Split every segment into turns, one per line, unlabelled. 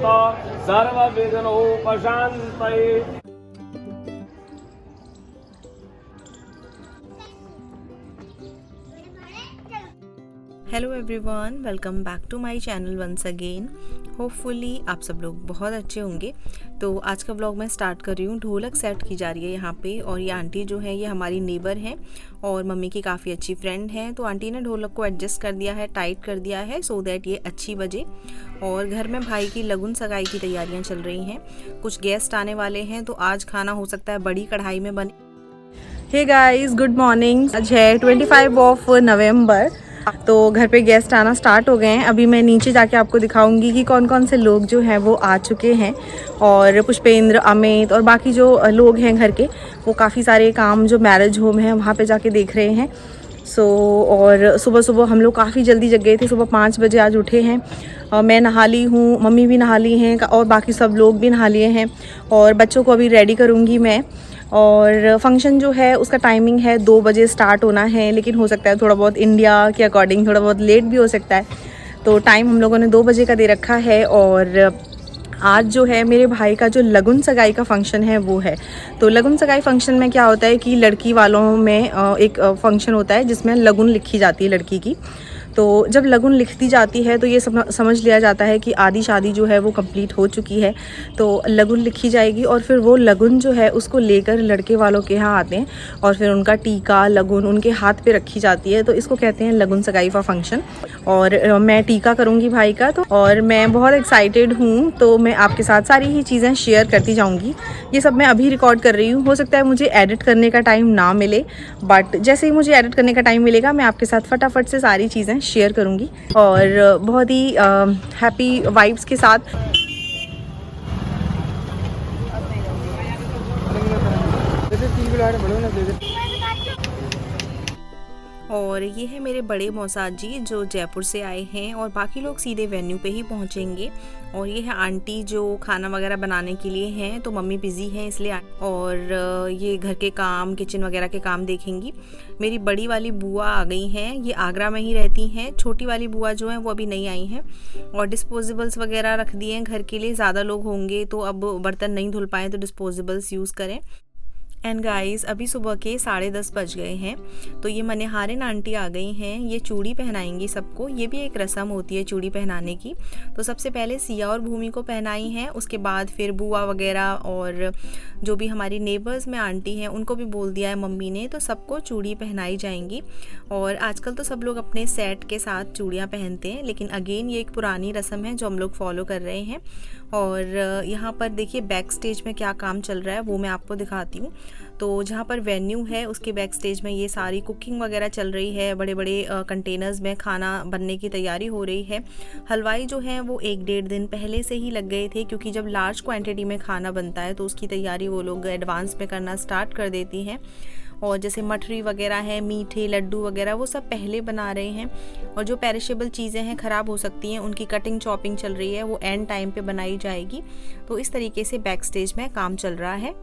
सर्वविघ्नोपशान्तये।
Hello everyone, welcome back to my channel once again. Hopefully आप सब लोग बहुत अच्छे होंगे। तो आज का व्लॉग मैं स्टार्ट कर रही हूँ। ढोलक सेट की जा रही है यहाँ पे, और ये आंटी जो है ये हमारी नेबर हैं और मम्मी की काफ़ी अच्छी फ्रेंड हैं। तो आंटी ने ढोलक को एडजस्ट कर दिया है, टाइट कर दिया है सो दैट ये अच्छी बजे। और घर में भाई की लगुन सगाई की तैयारियाँ चल रही हैं। कुछ गेस्ट आने वाले हैं तो आज खाना हो सकता है बड़ी कढ़ाई में बने। Hey guys, good morning. आज है 25 ऑफ नवंबर। तो घर पे गेस्ट आना स्टार्ट हो गए हैं। अभी मैं नीचे जाके आपको दिखाऊंगी कि कौन कौन से लोग जो हैं वो आ चुके हैं। और पुष्पेंद्र, अमित और बाकी जो लोग हैं घर के, वो काफ़ी सारे काम जो मैरिज होम है वहाँ पे जाके देख रहे हैं। और सुबह सुबह हम लोग काफ़ी जल्दी जग गए थे। सुबह 5 बजे आज उठे हैं। मैं नहा ली हूँ, मम्मी भी नहा ली हैं और बाकी सब लोग भी नहा लिए हैं। और बच्चों को अभी रेडी करूँगी मैं। और फंक्शन जो है उसका टाइमिंग है 2 बजे स्टार्ट होना है, लेकिन हो सकता है थोड़ा बहुत इंडिया के अकॉर्डिंग थोड़ा बहुत लेट भी हो सकता है। तो टाइम हम लोगों ने 2 बजे का दे रखा है। और आज जो है मेरे भाई का जो लगुन सगाई का फंक्शन है वो है। तो लगुन सगाई फंक्शन में क्या होता है कि लड़की वालों में एक फंक्शन होता है जिसमें लगुन लिखी जाती है लड़की की। तो जब लगुन लिख दी जाती है तो ये समझ लिया जाता है कि आधी शादी जो है वो कंप्लीट हो चुकी है। तो लगुन लिखी जाएगी और फिर वो लगुन जो है उसको लेकर लड़के वालों के यहाँ आते हैं और फिर उनका टीका लगुन उनके हाथ पे रखी जाती है। तो इसको कहते हैं लगुन सगाई का फंक्शन। और मैं टीका करूँगी भाई का। तो और मैं बहुत एक्साइटेड हूँ। तो मैं आपके साथ सारी ही चीज़ें शेयर करती जाऊँगी। ये सब मैं अभी रिकॉर्ड कर रही हूँ। हो सकता है मुझे एडिट करने का टाइम ना मिले, बट जैसे ही मुझे एडिट करने का टाइम मिलेगा मैं आपके साथ फटाफट से सारी चीज़ें शेयर करूँगी। और बहुत ही हैप्पी वाइब्स के साथ। और ये है मेरे बड़े मौसा जी जो जयपुर से आए हैं, और बाकी लोग सीधे वेन्यू पे ही पहुंचेंगे। और ये है आंटी जो खाना वगैरह बनाने के लिए हैं, तो मम्मी बिज़ी हैं इसलिए। और ये घर के काम, किचन वगैरह के काम देखेंगी। मेरी बड़ी वाली बुआ आ गई हैं, ये आगरा में ही रहती हैं। छोटी वाली बुआ जो हैं वो अभी नहीं आई हैं। और डिस्पोजेबल्स वगैरह रख दिए हैं घर के लिए। ज़्यादा लोग होंगे तो अब बर्तन नहीं धुल पाएँ तो डिस्पोजेबल्स यूज़ करें। एंड गाइस, अभी सुबह के 10:30 बज गए हैं। तो ये मनिहारिन आंटी आ गई हैं। ये चूड़ी पहनाएंगी सबको। ये भी एक रस्म होती है चूड़ी पहनाने की। तो सबसे पहले सिया और भूमि को पहनाई हैं, उसके बाद फिर बुआ वगैरह और जो भी हमारी नेबर्स में आंटी हैं उनको भी बोल दिया है मम्मी ने। तो सबको चूड़ी पहनाई जाएंगी। और आजकल तो सब लोग अपने सेट के साथ चूड़ियाँ पहनते हैं, लेकिन अगेन ये एक पुरानी रस्म है जो हम लोग फॉलो कर रहे हैं। और यहाँ पर देखिए बैक स्टेज में क्या काम चल रहा है वो मैं आपको दिखाती हूँ। तो जहाँ पर वेन्यू है उसके बैक स्टेज में ये सारी कुकिंग वगैरह चल रही है। बड़े बड़े कंटेनर्स में खाना बनने की तैयारी हो रही है। हलवाई जो हैं वो 1-1.5 दिन पहले से ही लग गए थे, क्योंकि जब लार्ज क्वांटिटी में खाना बनता है तो उसकी तैयारी वो लोग एडवांस में करना स्टार्ट कर देती हैं। और जैसे मठरी वगैरह है, मीठे लड्डू वगैरह, वो सब पहले बना रहे हैं। और जो पेरिशेबल चीज़ें हैं, ख़राब हो सकती हैं, उनकी कटिंग चॉपिंग चल रही है, वो एंड टाइम पे बनाई जाएगी। तो इस तरीके से बैक स्टेज में काम चल रहा है।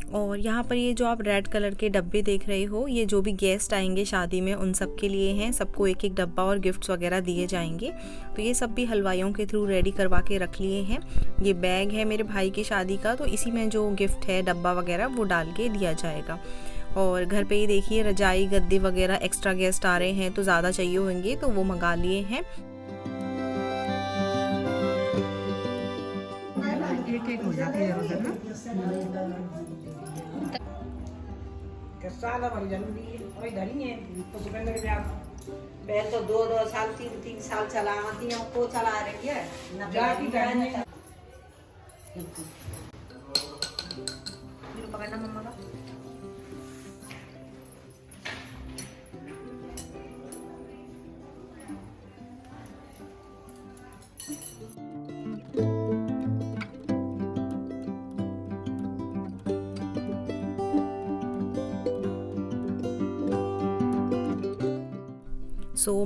और यहाँ पर ये जो आप रेड कलर के डब्बे देख रहे हो, ये जो भी गेस्ट आएंगे शादी में उन सब के लिए हैं। सबको एक एक डब्बा और गिफ्ट्स वगैरह दिए जाएंगे। तो ये सब भी हलवाइयों के थ्रू रेडी करवा के रख लिए हैं। ये बैग है मेरे भाई की शादी का, तो इसी में जो गिफ्ट है डब्बा वगैरह वो डाल के दिया जाएगा। और घर पे ही देखिए रजाई गद्दे वगैरह, एक्स्ट्रा गेस्ट आ रहे हैं तो ज़्यादा चाहिए होंगे तो वो मंगा लिए हैं।
एक हो जाती है उधर ना।
साल हमारी जरूरी है और इधर ही है तो सुकंदर के ब्याह पहले तो 2-2 साल 3-3 साल चला आती है को चला रही है ना जाती है।
पकड़ना मम्मा का।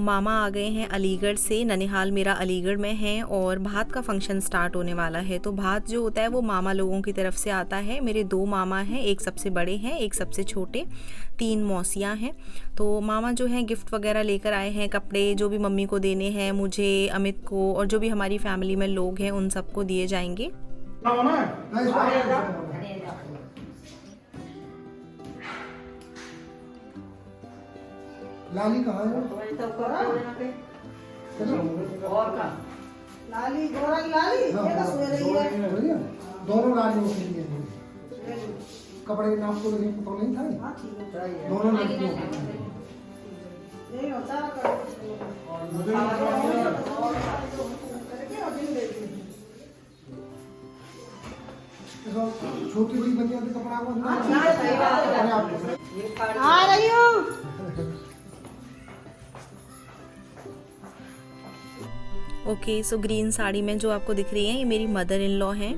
मामा आ गए हैं अलीगढ़ से। ननिहाल मेरा अलीगढ़ में है और भात का फंक्शन स्टार्ट होने वाला है। तो भात जो होता है वो मामा लोगों की तरफ से आता है। मेरे 2 मामा हैं, एक सबसे बड़े हैं, एक सबसे छोटे, 3 मौसियाँ हैं। तो मामा जो हैं गिफ्ट वगैरह लेकर आए हैं, कपड़े जो भी मम्मी को देने हैं, मुझे, अमित को और जो भी हमारी फैमिली में लोग हैं उन सबको दिए जाएंगे।
लाली कहाँ है?
और का लाली गोरा लाली ये तो सो रही है।
दोनों लालियों के लिए कपड़े नाप तो नहीं था।
हां ठीक है,
दोनों लड़कियों
नहीं होता
छोटी बड़ी बच्चियां तो कपड़ा
आ रही हूँ।
ओके, सो ग्रीन साड़ी में जो आपको दिख रही है ये मेरी मदर इन लॉ हैं।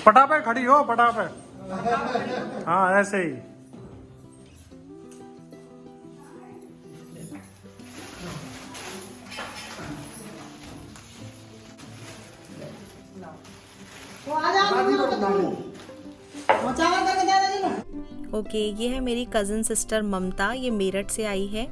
पटा पे खड़ी हो, पटा पे। हाँ ऐसे ही।
ओके, ये है मेरी कज़न सिस्टर ममता, ये मेरठ से आई है।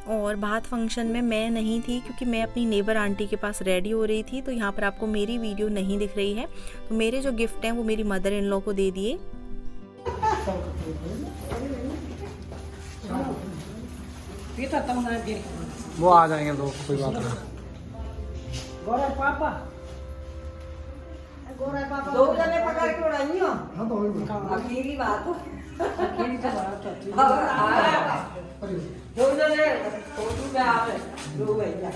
और भात फंक्शन में मैं नहीं थी क्योंकि मैं अपनी नेबर आंटी के पास रेडी हो रही थी। तो यहाँ पर आपको मेरी वीडियो नहीं दिख रही है। तो मेरे जो गिफ्ट हैं वो मेरी मदर इन लॉ को दे दिए।
वो आ जाएंगे तो कोई बात नहीं।
गोरा पापा दो जने पकड़ के उड़ाई हो।
हाँ तो
अकेली बात हो, अकेली तो बात होती है। दो जने फोटो पे आवे दो भैया।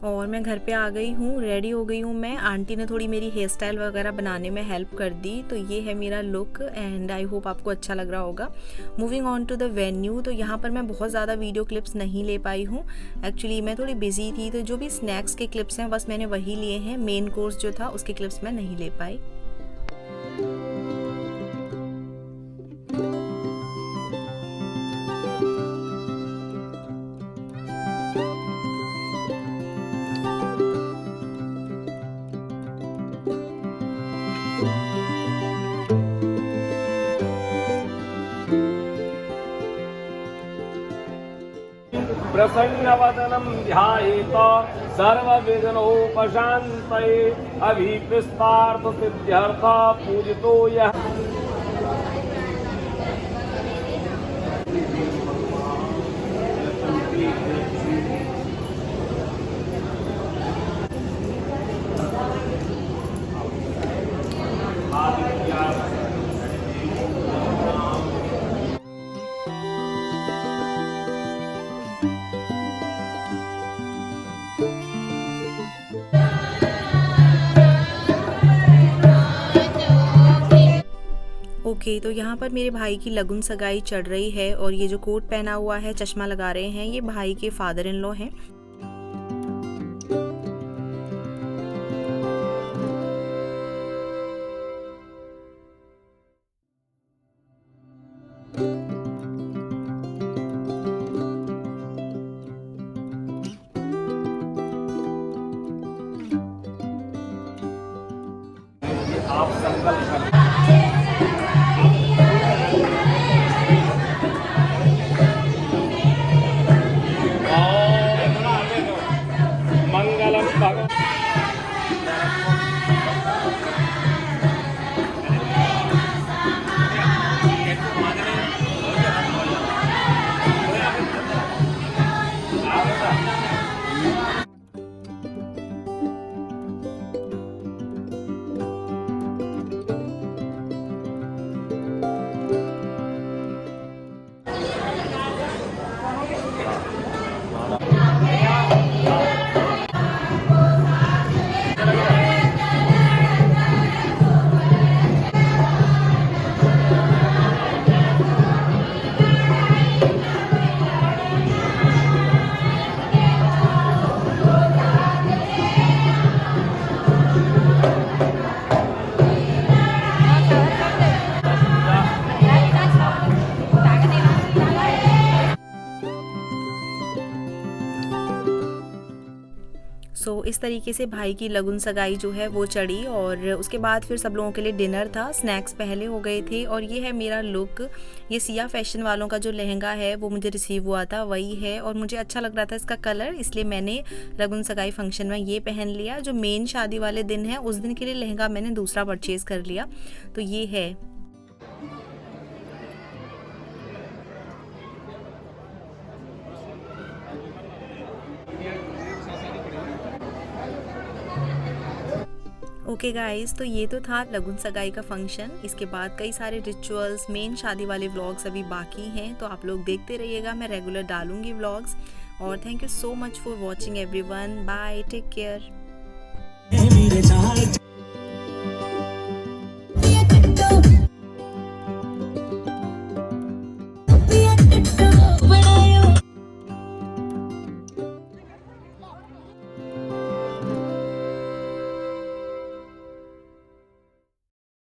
और मैं घर पे आ गई हूँ, रेडी हो गई हूँ मैं। आंटी ने थोड़ी मेरी हेयर स्टाइल वगैरह बनाने में हेल्प कर दी। तो ये है मेरा लुक एंड आई होप आपको अच्छा लग रहा होगा। Moving on to the venue, तो यहाँ पर मैं बहुत ज़्यादा वीडियो क्लिप्स नहीं ले पाई हूँ। एक्चुअली मैं थोड़ी बिजी थी, तो जो भी स्नैक्स के क्लिप्स हैं बस मैंने वही लिए हैं। मेन कोर्स जो था उसके क्लिप्स मैं नहीं ले पाई।
प्रसन्नवदनं ध्यायेत सर्वविघ्नोपशान्तये अभीप्सितार्थसिद्ध्यर्थं पूजितो यः।
ओके, तो यहाँ पर मेरे भाई की लगुन सगाई चढ़ रही है और ये जो कोट पहना हुआ है, चश्मा लगा रहे हैं, ये भाई के फादर इन लॉ हैं।
आप संकल्प करें। मंगलम भगवान
इस तरीके से भाई की लगुन सगाई जो है वो चढ़ी और उसके बाद फिर सब लोगों के लिए डिनर था, स्नैक्स पहले हो गए थे। और ये है मेरा लुक, ये सिया फैशन वालों का जो लहंगा है वो मुझे रिसीव हुआ था, वही है और मुझे अच्छा लग रहा था इसका कलर, इसलिए मैंने लगुन सगाई फंक्शन में ये पहन लिया। जो मेन शादी वाले दिन है उस दिन के लिए लहंगा मैंने दूसरा परचेज़ कर लिया, तो ये है। ओके गाइस, तो ये तो था लगुन सगाई का फंक्शन। इसके बाद कई सारे रिचुअल्स, मेन शादी वाले व्लॉग्स अभी बाकी हैं, तो आप लोग देखते रहिएगा, मैं रेगुलर डालूंगी व्लॉग्स। और thank you so much for watching everyone, bye, take care.